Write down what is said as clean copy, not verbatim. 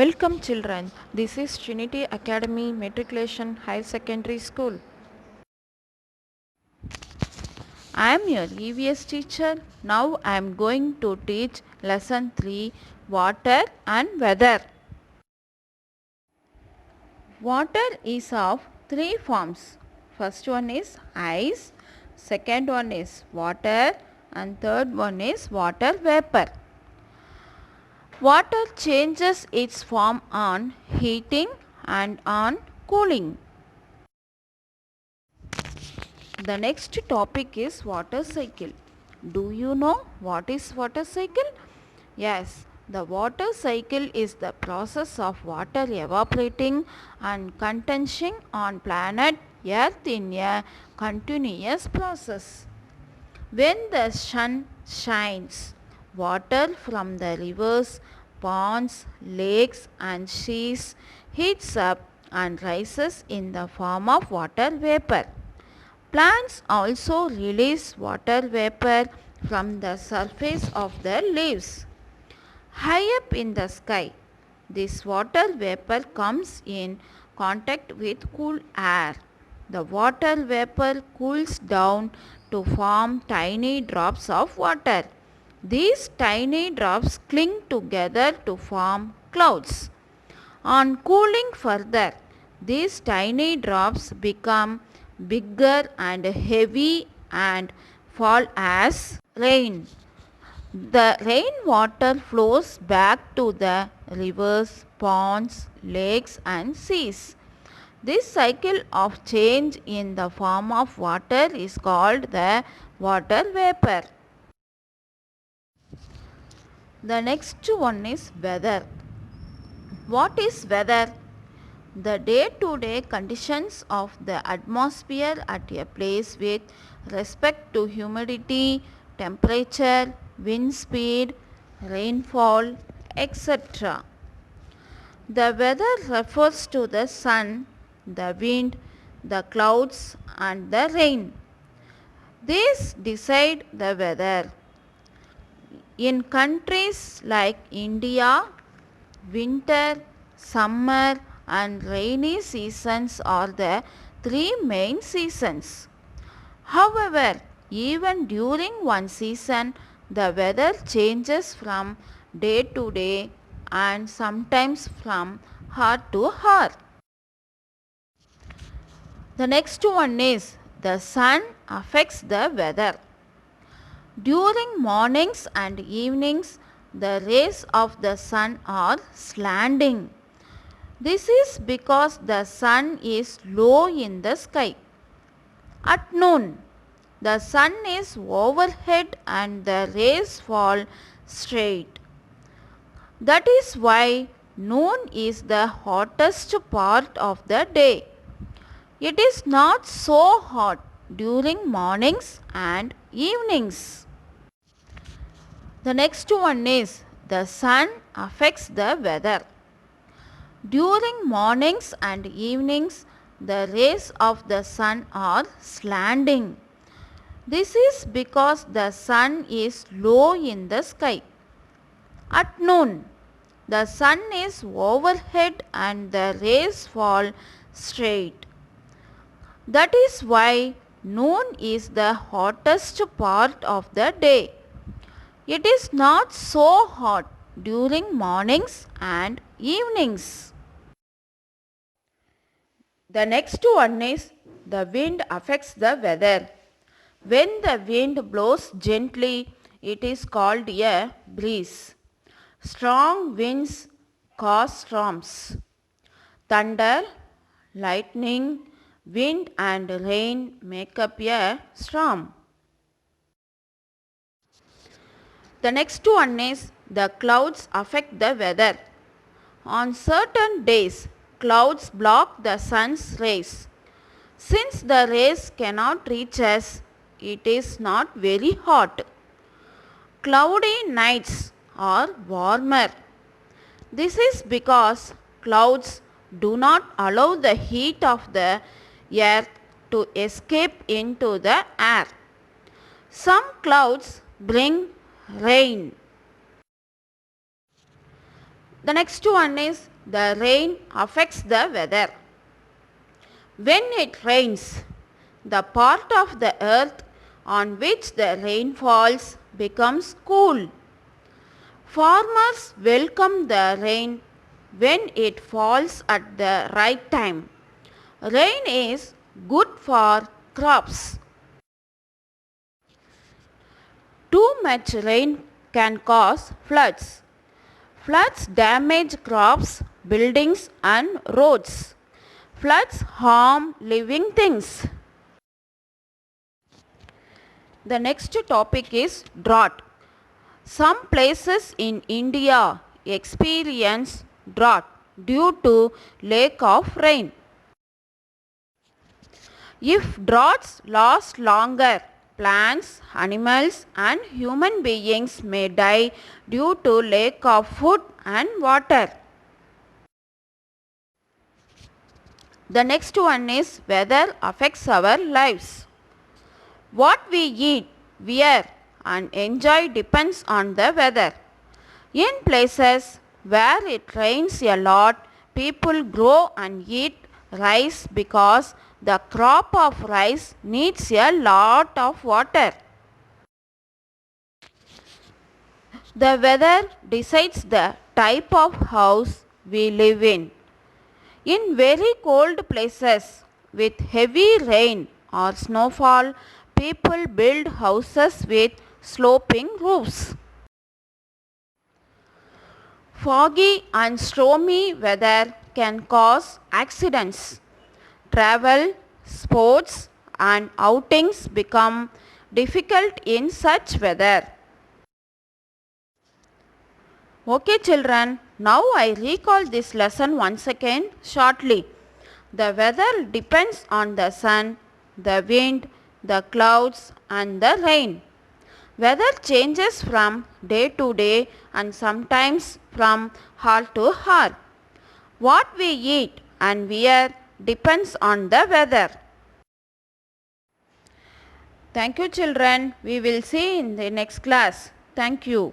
Welcome children, this is Trinity Academy Matriculation Higher Secondary School. I am your EVS teacher. Now I am going to teach lesson 3 Water and Weather. Water is of three forms. First one is ice, second one is water and third one is water vapor. Water changes its form on heating and on cooling. The next topic is water cycle. Do you know what is water cycle? Yes, the water cycle is the process of water evaporating and condensing on planet Earth in a continuous process. When the sun shines, water from the rivers, ponds, lakes and seas heats up and rises in the form of water vapor. Plants also release water vapor from the surface of the leaves. High up in the sky, this water vapor comes in contact with cool air. The water vapor cools down to form tiny drops of water. These tiny drops cling together to form clouds. On cooling further, these tiny drops become bigger and heavy and fall as rain. The rainwater flows back to the rivers, ponds, lakes and seas. This cycle of change in the form of water is called the water vapor. The next one is weather. What is weather? The day-to-day conditions of the atmosphere at a place with respect to humidity, temperature, wind speed, rainfall, etc. The weather refers to the sun, the wind, the clouds and the rain. These decide the weather. In countries like India, winter, summer and rainy seasons are the three main seasons. However, even during one season, the weather changes from day to day and sometimes from hour to hour. The next one is the sun affects the weather. During mornings and evenings, the rays of the sun are slanting. This is because the sun is low in the sky. At noon, the sun is overhead and the rays fall straight. That is why noon is the hottest part of the day. It is not so hot during mornings and evenings. The next one is the sun affects the weather. During mornings and evenings, the rays of the sun are slanting. This is because the sun is low in the sky. At noon, the sun is overhead and the rays fall straight. That is why noon is the hottest part of the day. It is not so hot during mornings and evenings. The next one is the wind affects the weather. When the wind blows gently, it is called a breeze. Strong winds cause storms. Thunder, lightning, wind and rain make up a storm. The next one is the clouds affect the weather. On certain days, clouds block the sun's rays. Since the rays cannot reach us, it is not very hot. Cloudy nights are warmer. This is because clouds do not allow the heat of the earth to escape into the air. Some clouds bring rain. The next one is the rain affects the weather. When it rains, the part of the earth on which the rain falls becomes cool. Farmers welcome the rain when it falls at the right time. Rain is good for crops. Too much rain can cause floods. Floods damage crops, buildings and roads. Floods harm living things. The next topic is drought. Some places in India experience drought due to lack of rain. If droughts last longer, plants, animals and human beings may die due to lack of food and water. The next one is weather affects our lives. What we eat, wear and enjoy depends on the weather. In places where it rains a lot, people grow and eat rice because the crop of rice needs a lot of water. The weather decides the type of house we live in. In very cold places with heavy rain or snowfall, people build houses with sloping roofs. Foggy and stormy weather can cause accidents. Travel, sports and outings become difficult in such weather. Okay children, now I recall this lesson once again shortly. The weather depends on the sun, the wind, the clouds and the rain. Weather changes from day to day and sometimes from hour to hour. What we eat and wear depends on the weather. Thank you children. We will see in the next class. Thank you.